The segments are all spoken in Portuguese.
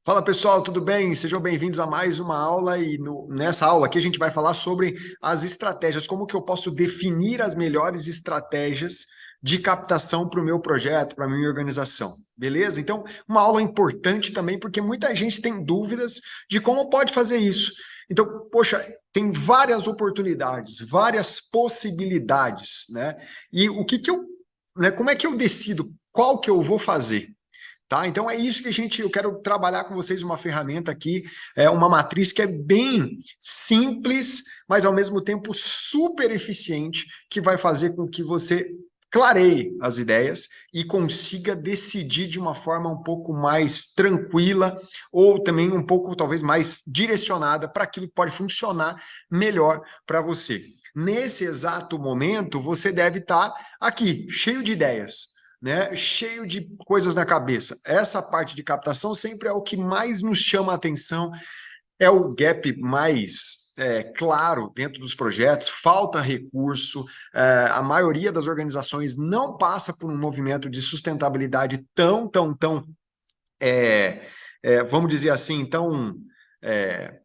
Fala pessoal, tudo bem? Sejam bem-vindos a mais uma aula e nessa aula aqui a gente vai falar sobre as estratégias, como que eu posso definir as melhores estratégias de captação para o meu projeto, para a minha organização, beleza? Então, uma aula importante também porque muita gente tem dúvidas de como pode fazer isso. Então, poxa, tem várias oportunidades, várias possibilidades, né? E o que que eu, né, como é que eu decido qual que eu vou fazer? Tá? Então é isso que eu quero trabalhar com vocês uma ferramenta aqui, uma matriz que é bem simples, mas ao mesmo tempo super eficiente, que vai fazer com que você clareie as ideias e consiga decidir de uma forma um pouco mais tranquila ou também um pouco talvez mais direcionada para aquilo que pode funcionar melhor para você. Nesse exato momento, você deve estar aqui, cheio de ideias, né, cheio de coisas na cabeça. Essa parte de captação sempre é o que mais nos chama a atenção, é o gap mais claro dentro dos projetos, falta recurso, a maioria das organizações não passa por um movimento de sustentabilidade tão, vamos dizer assim, tão é,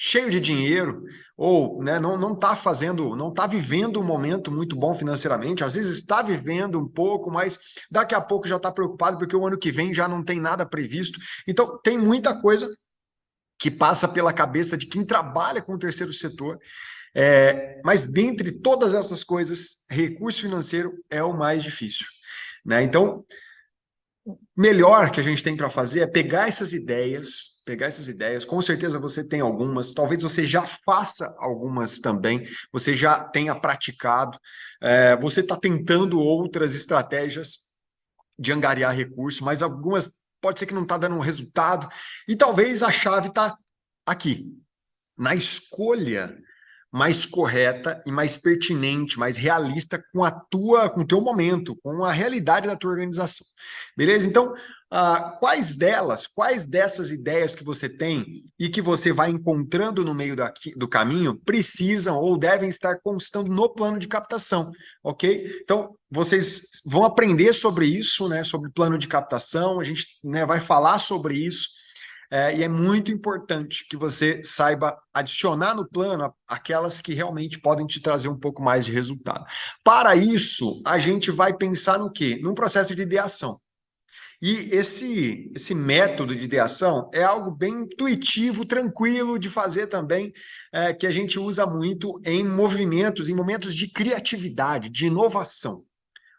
cheio de dinheiro, ou né, não está fazendo, não está vivendo um momento muito bom financeiramente, às vezes está vivendo um pouco, mas daqui a pouco já está preocupado porque o ano que vem já não tem nada previsto. Então, tem muita coisa que passa pela cabeça de quem trabalha com o terceiro setor, mas dentre todas essas coisas, recurso financeiro é o mais difícil. Né? Então, melhor que a gente tem para fazer é pegar essas ideias, com certeza você tem algumas, talvez você já faça algumas também, você já tenha praticado, você está tentando outras estratégias de angariar recursos, mas algumas pode ser que não está dando um resultado, e talvez a chave está aqui, na escolha mais correta e mais pertinente, mais realista com o teu momento, com a realidade da tua organização. Beleza? Então, quais dessas ideias que você tem e que você vai encontrando no meio do caminho precisam ou devem estar constando no plano de captação, ok? Então, vocês vão aprender sobre isso, né? Sobre plano de captação, a gente, né, vai falar sobre isso. E é muito importante que você saiba adicionar no plano aquelas que realmente podem te trazer um pouco mais de resultado. Para isso, a gente vai pensar no quê? Num processo de ideação. E esse método de ideação é algo bem intuitivo, tranquilo de fazer também, que a gente usa muito em movimentos, em momentos de criatividade, de inovação.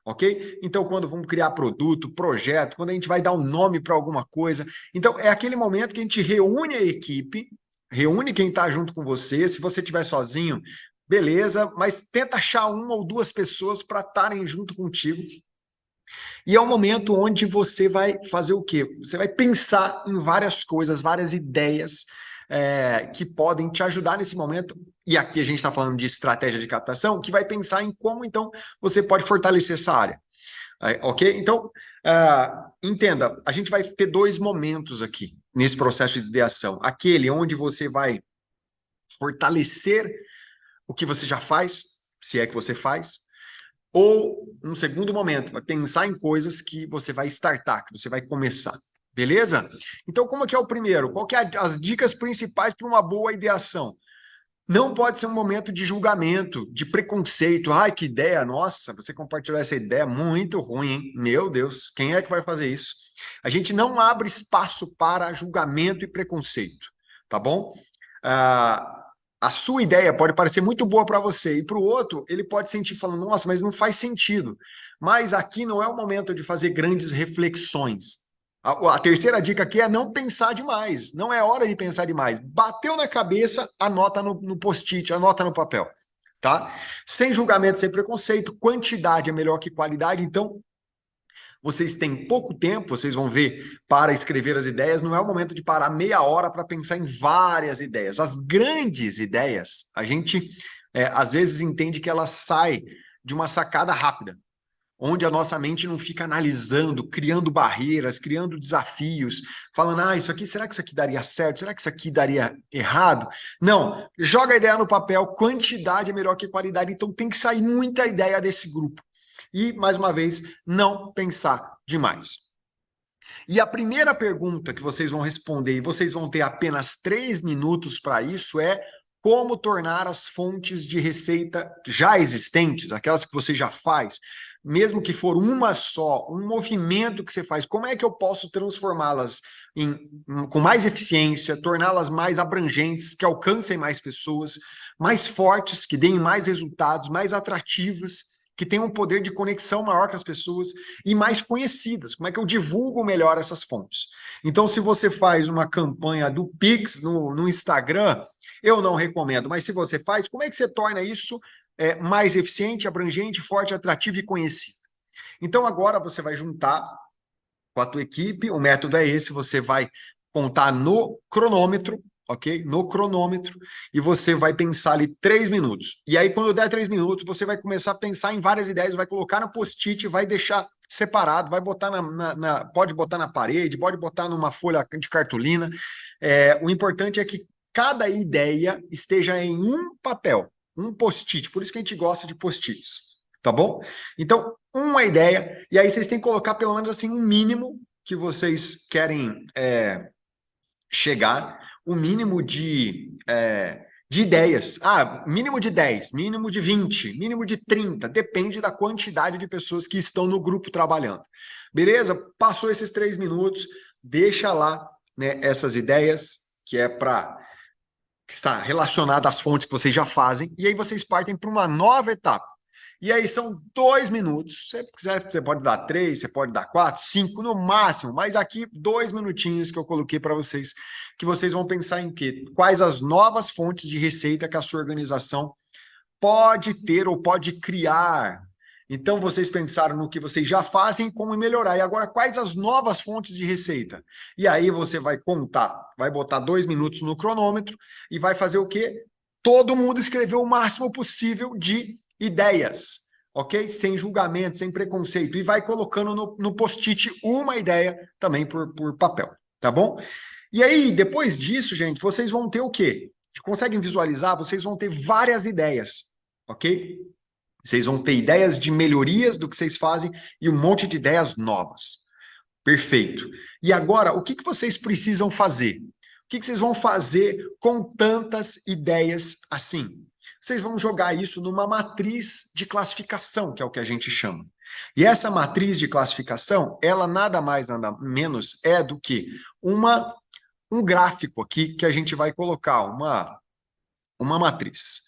Ok? Então, quando vamos criar produto, projeto, quando a gente vai dar um nome para alguma coisa. Então, é aquele momento que a gente reúne a equipe, reúne quem está junto com você. Se você estiver sozinho, beleza, mas tenta achar uma ou duas pessoas para estarem junto contigo. E é um momento onde você vai fazer o quê? Você vai pensar em várias coisas, várias ideias que podem te ajudar nesse momento. E aqui a gente está falando de estratégia de captação, que vai pensar em como, então, você pode fortalecer essa área. Ok? Então, entenda, a gente vai ter dois momentos aqui nesse processo de ideação. Aquele onde você vai fortalecer o que você já faz, se é que você faz, ou, um segundo momento, vai pensar em coisas que você vai startar, que você vai começar. Beleza? Então, como é que é o primeiro? Qual que é as dicas principais para uma boa ideação? Não pode ser um momento de julgamento, de preconceito. Ai, que ideia, nossa, você compartilhou essa ideia muito ruim, hein? Meu Deus, quem é que vai fazer isso? A gente não abre espaço para julgamento e preconceito, tá bom? Ah, a sua ideia pode parecer muito boa para você e para o outro, ele pode sentir falando, nossa, mas não faz sentido. Mas aqui não é o momento de fazer grandes reflexões. A terceira dica aqui é não pensar demais. Não é hora de pensar demais. Bateu na cabeça, anota no post-it, anota no papel, tá? Sem julgamento, sem preconceito, quantidade é melhor que qualidade, então vocês têm pouco tempo, vocês vão ver, para escrever as ideias, não é o momento de parar meia hora para pensar em várias ideias. As grandes ideias, a gente às vezes entende que ela sai de uma sacada rápida, onde a nossa mente não fica analisando, criando barreiras, criando desafios, falando, isso aqui, será que isso aqui daria certo? Será que isso aqui daria errado? Não, joga a ideia no papel, quantidade é melhor que qualidade, então tem que sair muita ideia desse grupo. E, mais uma vez, não pensar demais. E a primeira pergunta que vocês vão responder, e vocês vão ter apenas 3 minutos para isso, é como tornar as fontes de receita já existentes, aquelas que você já faz, mesmo que for uma só, um movimento que você faz, como é que eu posso transformá-las com mais eficiência, torná-las mais abrangentes, que alcancem mais pessoas, mais fortes, que deem mais resultados, mais atrativas, que tenham um poder de conexão maior com as pessoas e mais conhecidas. Como é que eu divulgo melhor essas fontes? Então, se você faz uma campanha do Pix no Instagram, eu não recomendo, mas se você faz, como é que você torna isso mais eficiente, abrangente, forte, atrativo e conhecido? Então, agora você vai juntar com a tua equipe, o método é esse, você vai contar no cronômetro, ok? No cronômetro, e você vai pensar ali 3 minutos. E aí, quando der 3 minutos, você vai começar a pensar em várias ideias, vai colocar no post-it, vai deixar separado, vai botar pode botar na parede, pode botar numa folha de cartolina. O importante é que cada ideia esteja em um papel, um post-it, por isso que a gente gosta de post-its, tá bom? Então, uma ideia, e aí vocês têm que colocar pelo menos assim um mínimo que vocês querem chegar, o mínimo de ideias. Ah, mínimo de 10, mínimo de 20, mínimo de 30, depende da quantidade de pessoas que estão no grupo trabalhando. Beleza? Passou esses 3 minutos, deixa lá, né, essas ideias, que é para que está relacionada às fontes que vocês já fazem, e aí vocês partem para uma nova etapa. E aí são 2 minutos. Se você quiser, você pode dar 3, você pode dar 4, 5 no máximo, mas aqui 2 minutinhos que eu coloquei para vocês, que vocês vão pensar em quê? Quais as novas fontes de receita que a sua organização pode ter ou pode criar. Então, vocês pensaram no que vocês já fazem e como melhorar. E agora, quais as novas fontes de receita? E aí você vai contar, vai botar 2 minutos no cronômetro e vai fazer o quê? Todo mundo escrever o máximo possível de ideias, ok? Sem julgamento, sem preconceito. E vai colocando no post-it uma ideia também por papel, tá bom? E aí, depois disso, gente, vocês vão ter o quê? Conseguem visualizar? Vocês vão ter várias ideias, ok? Vocês vão ter ideias de melhorias do que vocês fazem e um monte de ideias novas. Perfeito. E agora, o que vocês precisam fazer? O que vocês vão fazer com tantas ideias assim? Vocês vão jogar isso numa matriz de classificação, que é o que a gente chama. E essa matriz de classificação, ela nada mais, nada menos é do que um gráfico aqui que a gente vai colocar, uma matriz.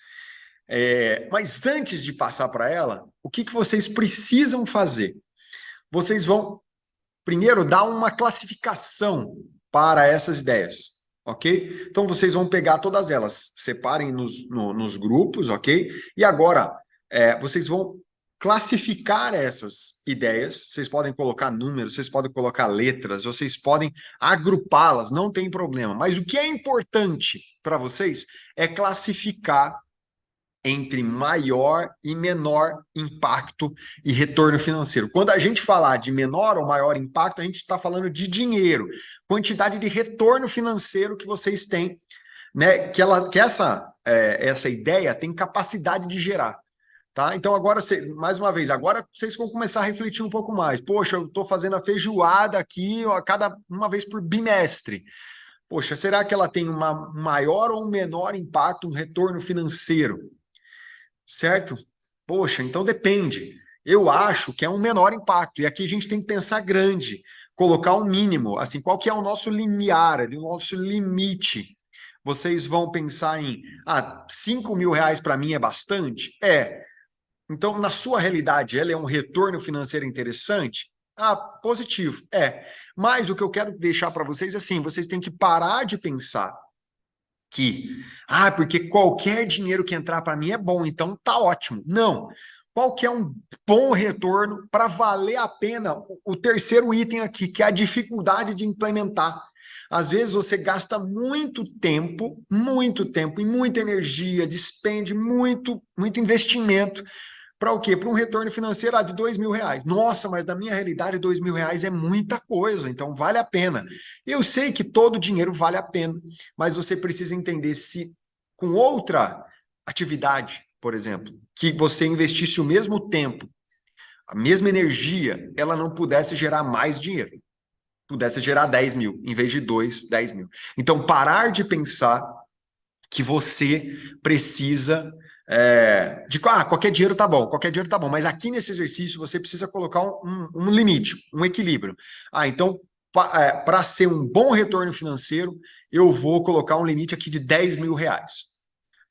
Mas antes de passar para ela, o que vocês precisam fazer? Vocês vão, primeiro, dar uma classificação para essas ideias, ok? Então, vocês vão pegar todas elas, separem nos grupos, ok? E agora, vocês vão classificar essas ideias, vocês podem colocar números, vocês podem colocar letras, vocês podem agrupá-las, não tem problema. Mas o que é importante para vocês é classificar entre maior e menor impacto e retorno financeiro. Quando a gente falar de menor ou maior impacto, a gente está falando de dinheiro, quantidade de retorno financeiro que vocês têm, né? Que essa ideia tem capacidade de gerar. Tá? Então, agora, mais uma vez, agora vocês vão começar a refletir um pouco mais. Poxa, eu estou fazendo a feijoada aqui uma vez por bimestre. Poxa, será que ela tem um maior ou um menor impacto, um retorno financeiro? Certo? Poxa, então depende. Eu acho que é um menor impacto. E aqui a gente tem que pensar grande, colocar um mínimo. Assim, qual que é o nosso limiar, o nosso limite? Vocês vão pensar em, 5 mil reais para mim é bastante? Então, na sua realidade, ela é um retorno financeiro interessante? Positivo. Mas o que eu quero deixar para vocês é assim, vocês têm que parar de pensar porque qualquer dinheiro que entrar para mim é bom, então tá ótimo. Não. Qual que é um bom retorno para valer a pena o terceiro item aqui, que é a dificuldade de implementar? Às vezes você gasta muito tempo e muita energia, despende muito investimento para o quê? Para um retorno financeiro de 2 mil reais. Nossa, mas na minha realidade, 2 mil reais é muita coisa, então vale a pena. Eu sei que todo dinheiro vale a pena, mas você precisa entender se com outra atividade, por exemplo, que você investisse o mesmo tempo, a mesma energia, ela não pudesse gerar mais dinheiro. pudesse gerar 10 mil, em vez de 2, 10 mil. Então, parar de pensar que você precisa qualquer dinheiro tá bom, qualquer dinheiro tá bom, mas aqui nesse exercício você precisa colocar um limite, um equilíbrio. Então, para ser um bom retorno financeiro, eu vou colocar um limite aqui de 10 mil reais.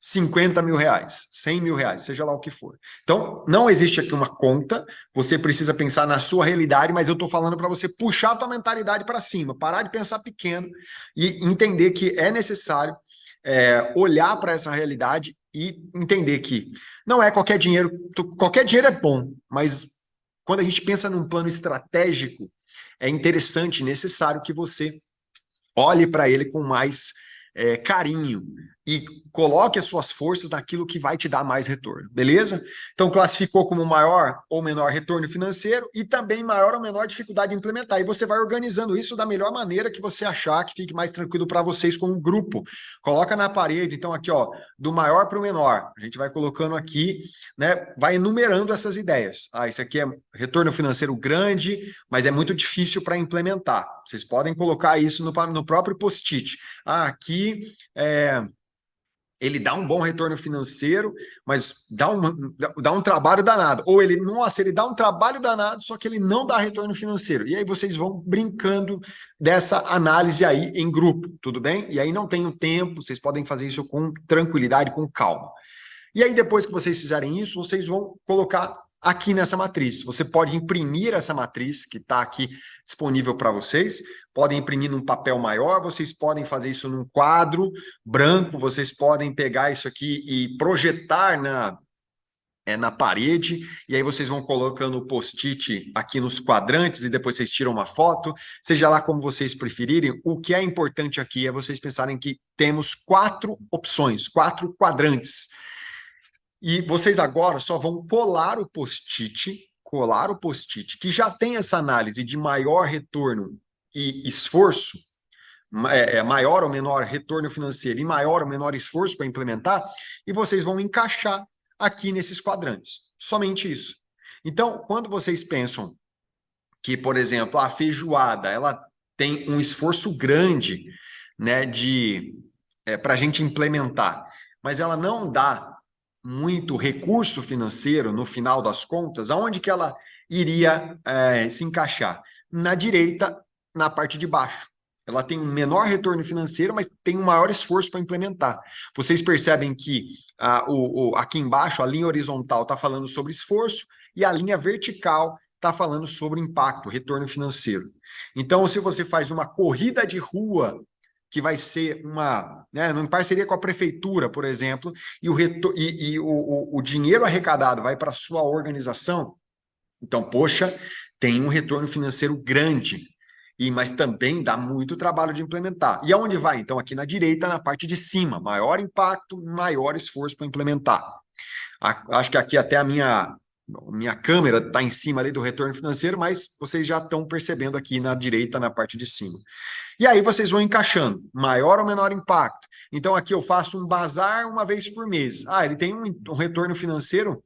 50 mil reais, 100 mil reais, seja lá o que for. Então, não existe aqui uma conta, você precisa pensar na sua realidade, mas eu estou falando para você puxar a tua mentalidade para cima, parar de pensar pequeno e entender que é necessário olhar para essa realidade e entender que não é qualquer dinheiro é bom, mas quando a gente pensa num plano estratégico, é interessante e necessário que você olhe para ele com mais carinho e coloque as suas forças naquilo que vai te dar mais retorno, beleza? Então, classificou como maior ou menor retorno financeiro e também maior ou menor dificuldade de implementar. E você vai organizando isso da melhor maneira que você achar que fique mais tranquilo para vocês como um grupo. Coloca na parede, então aqui, ó, do maior para o menor. A gente vai colocando aqui, né? Vai enumerando essas ideias. Isso aqui é retorno financeiro grande, mas é muito difícil para implementar. Vocês podem colocar isso no próprio post-it. Aqui ele dá um bom retorno financeiro, mas dá um trabalho danado. Ou ele dá um trabalho danado, só que ele não dá retorno financeiro. E aí vocês vão brincando dessa análise aí em grupo, tudo bem? E aí não tem o tempo, vocês podem fazer isso com tranquilidade, com calma. E aí, depois que vocês fizerem isso, vocês vão colocar aqui nessa matriz. Você pode imprimir essa matriz que está aqui disponível para vocês, podem imprimir num papel maior, vocês podem fazer isso num quadro branco, vocês podem pegar isso aqui e projetar na parede, e aí vocês vão colocando o post-it aqui nos quadrantes e depois vocês tiram uma foto, seja lá como vocês preferirem. O que é importante aqui é vocês pensarem que temos 4 opções, 4 quadrantes. E vocês agora só vão colar o post-it, que já tem essa análise de maior retorno e esforço, maior ou menor retorno financeiro e maior ou menor esforço para implementar, e vocês vão encaixar aqui nesses quadrantes. Somente isso. Então, quando vocês pensam que, por exemplo, a feijoada, ela tem um esforço grande, né, para a gente implementar, mas ela não dá muito recurso financeiro no final das contas, aonde que ela iria se encaixar? Na direita, na parte de baixo. Ela tem um menor retorno financeiro, mas tem um maior esforço para implementar. Vocês percebem que aqui embaixo, a linha horizontal está falando sobre esforço e a linha vertical está falando sobre impacto, retorno financeiro. Então, se você faz uma corrida de rua que vai ser em parceria com a prefeitura, por exemplo, e o dinheiro arrecadado vai para a sua organização, então, poxa, tem um retorno financeiro grande, mas também dá muito trabalho de implementar. E aonde vai? Então, aqui na direita, na parte de cima, maior impacto, maior esforço para implementar. Acho que aqui até a minha câmera está em cima ali do retorno financeiro, mas vocês já estão percebendo aqui na direita, na parte de cima. E aí vocês vão encaixando, maior ou menor impacto. Então aqui eu faço um bazar uma vez por mês. Ele tem um retorno financeiro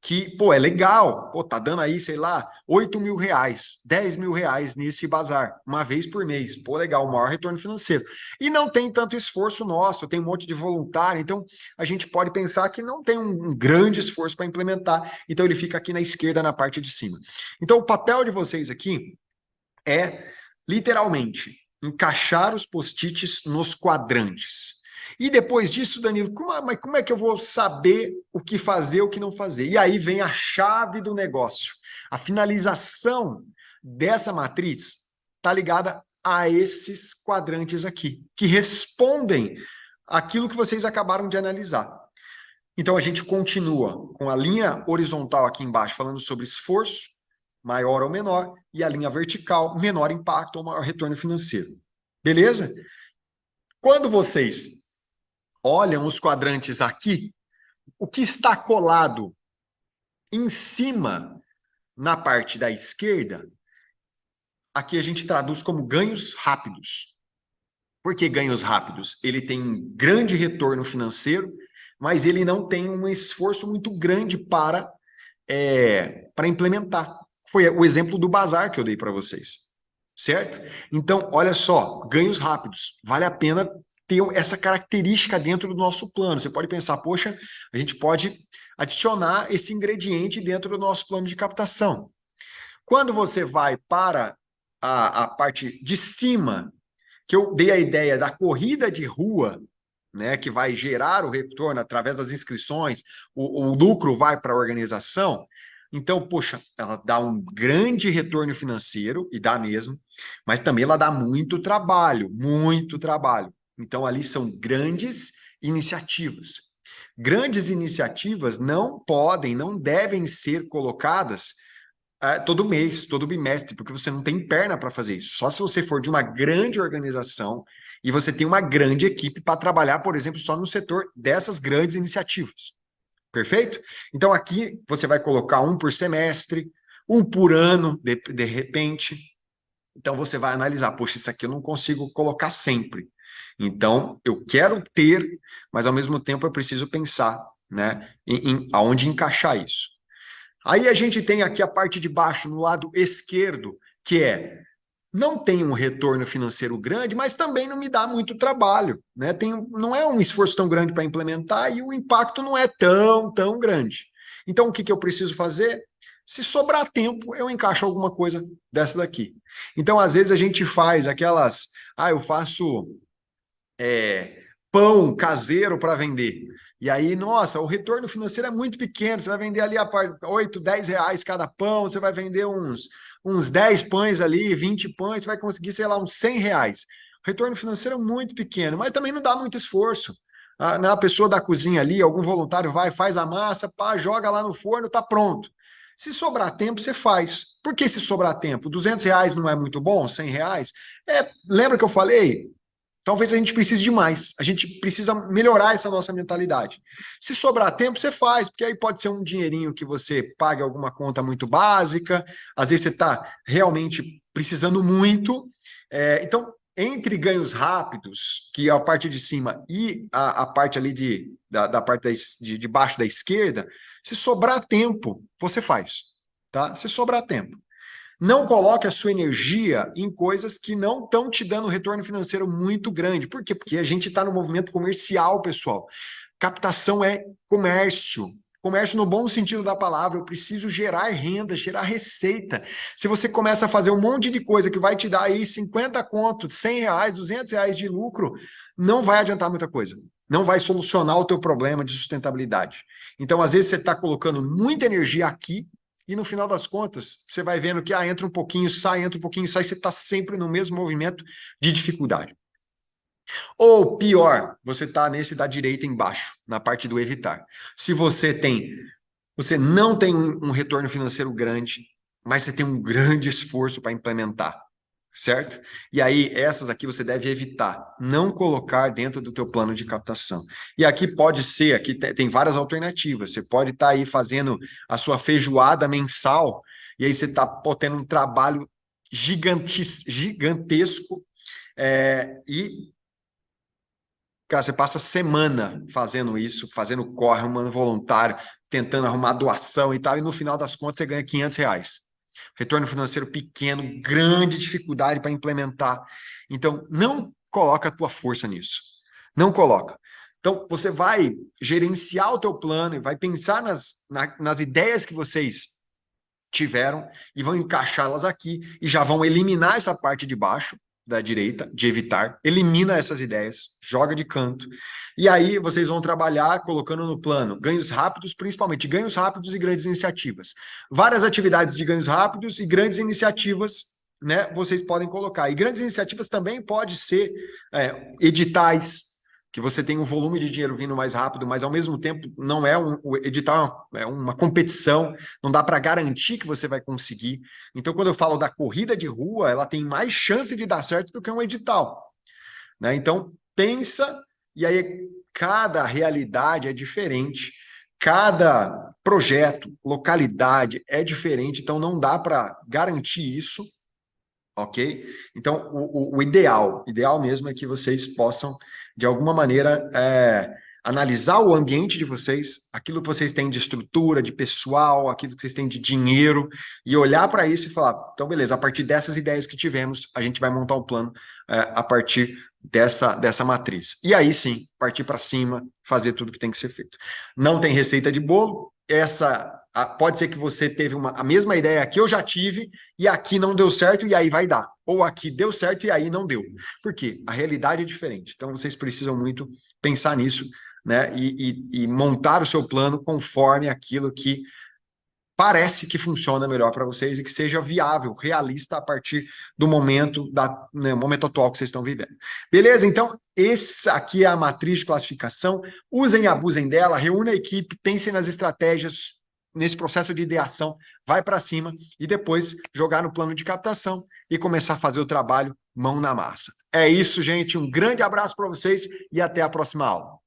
que, é legal. Tá dando aí, sei lá, 8 mil reais, 10 mil reais nesse bazar, uma vez por mês. Legal, maior retorno financeiro. E não tem tanto esforço nosso, tem um monte de voluntário, então a gente pode pensar que não tem um grande esforço para implementar, então ele fica aqui na esquerda, na parte de cima. Então o papel de vocês aqui é, literalmente, encaixar os post-its nos quadrantes. E depois disso, Danilo, como é que eu vou saber o que fazer, o que não fazer? E aí vem a chave do negócio. A finalização dessa matriz está ligada a esses quadrantes aqui, que respondem aquilo que vocês acabaram de analisar. Então, a gente continua com a linha horizontal aqui embaixo, falando sobre esforço, maior ou menor, e a linha vertical, menor impacto ou maior retorno financeiro. Beleza? Quando vocês olham os quadrantes aqui, o que está colado em cima, na parte da esquerda, aqui a gente traduz como ganhos rápidos. Por que ganhos rápidos? Ele tem um grande retorno financeiro, mas ele não tem um esforço muito grande para implementar. Foi o exemplo do bazar que eu dei para vocês. certo? Então, olha só, ganhos rápidos. Vale a pena ter essa característica dentro do nosso plano. Você pode pensar, poxa, a gente pode adicionar esse ingrediente dentro do nosso plano de captação. Quando você vai para a parte de cima, que eu dei a ideia da corrida de rua, né, que vai gerar o retorno através das inscrições, o lucro vai para a organização. Então, poxa, ela dá um grande retorno financeiro, e dá mesmo, mas também ela dá muito trabalho, muito trabalho. Então, ali são grandes iniciativas. Grandes iniciativas não podem, não devem ser colocadas todo mês, todo bimestre, porque você não tem perna para fazer isso. Só se você for de uma grande organização e você tem uma grande equipe para trabalhar, por exemplo, só no setor dessas grandes iniciativas. Perfeito? Então aqui você vai colocar um por semestre, um por ano, de repente. Então você vai analisar, poxa, isso aqui eu não consigo colocar sempre. Então eu quero ter, mas ao mesmo tempo eu preciso pensar, né, em aonde encaixar isso. Aí a gente tem aqui a parte de baixo, no lado esquerdo, que é não tem um retorno financeiro grande, mas também não me dá muito trabalho, né? Não é um esforço tão grande para implementar e o impacto não é tão grande. Então, o que, que eu preciso fazer? Se sobrar tempo, eu encaixo alguma coisa dessa daqui. Então, às vezes a gente faz aquelas, eu faço pão caseiro para vender. E aí, nossa, o retorno financeiro é muito pequeno. Você vai vender ali a parte 8, 10 reais cada pão, você vai vender uns 10 pães ali, 20 pães, você vai conseguir, sei lá, uns 100 reais. O retorno financeiro é muito pequeno, mas também não dá muito esforço. A pessoa da cozinha ali, algum voluntário vai, faz a massa, pá, joga lá no forno, tá pronto. Se sobrar tempo, você faz. Por que se sobrar tempo? 200 reais não é muito bom? 100 reais? Lembra que eu falei? Talvez a gente precise de mais. A gente precisa melhorar essa nossa mentalidade. Se sobrar tempo, você faz, porque aí pode ser um dinheirinho que você pague alguma conta muito básica, às vezes você está realmente precisando muito. Então, entre ganhos rápidos, que é a parte de cima, e a parte ali da parte de baixo da esquerda, se sobrar tempo, você faz. Tá? Se sobrar tempo. Não coloque a sua energia em coisas que não estão te dando retorno financeiro muito grande. Por quê? Porque a gente está no movimento comercial, pessoal. Captação é comércio. Comércio no bom sentido da palavra. Eu preciso gerar renda, gerar receita. Se você começa a fazer um monte de coisa que vai te dar aí 50 conto, 100 reais, 200 reais de lucro, não vai adiantar muita coisa. Não vai solucionar o teu problema de sustentabilidade. Então, às vezes, você está colocando muita energia aqui, e no final das contas, você vai vendo que entra um pouquinho, sai, entra um pouquinho, sai, você está sempre no mesmo movimento de dificuldade. Ou pior, você está nesse da direita embaixo, na parte do evitar. Se você não tem um retorno financeiro grande, mas você tem um grande esforço para implementar, certo? E aí, essas aqui você deve evitar, não colocar dentro do teu plano de captação. E aqui pode ser, aqui tem várias alternativas. Você pode estar aí fazendo a sua feijoada mensal, e aí você está tendo um trabalho gigantesco, e cara, você passa semana fazendo isso, fazendo corre, arrumando voluntário, tentando arrumar doação e tal, e no final das contas você ganha 500 reais. Retorno financeiro pequeno, grande dificuldade para implementar. Então, não coloca a tua força nisso. Não coloca. Então, você vai gerenciar o teu plano e vai pensar nas ideias que vocês tiveram e vão encaixá-las aqui e já vão eliminar essa parte de baixo da direita, de evitar, elimina essas ideias, joga de canto. E aí vocês vão trabalhar colocando no plano ganhos rápidos, principalmente ganhos rápidos e grandes iniciativas. Várias atividades de ganhos rápidos e grandes iniciativas, né? Vocês podem colocar. E grandes iniciativas também pode ser editais, que você tem um volume de dinheiro vindo mais rápido, mas ao mesmo tempo não é o edital é uma competição, não dá para garantir que você vai conseguir. Então, quando eu falo da corrida de rua, ela tem mais chance de dar certo do que um edital, né? Então, pensa, e aí cada realidade é diferente, cada projeto, localidade é diferente, então não dá para garantir isso, ok? Então, o ideal mesmo é que vocês possam, de alguma maneira, analisar o ambiente de vocês, aquilo que vocês têm de estrutura, de pessoal, aquilo que vocês têm de dinheiro, e olhar para isso e falar, então beleza, a partir dessas ideias que tivemos, a gente vai montar um plano a partir dessa matriz. E aí sim, partir para cima, fazer tudo que tem que ser feito. Não tem receita de bolo, pode ser que você teve a mesma ideia que eu já tive, e aqui não deu certo, e aí vai dar. Ou aqui deu certo e aí não deu. Por quê? A realidade é diferente. Então vocês precisam muito pensar nisso, né? E montar o seu plano conforme aquilo que parece que funciona melhor para vocês e que seja viável, realista a partir do momento, né, momento atual que vocês estão vivendo. Beleza? Então, essa aqui é a matriz de classificação. Usem e abusem dela, reúna a equipe, pensem nas estratégias, nesse processo de ideação, vai para cima e depois jogar no plano de captação e começar a fazer o trabalho mão na massa. É isso, gente. Um grande abraço para vocês e até a próxima aula.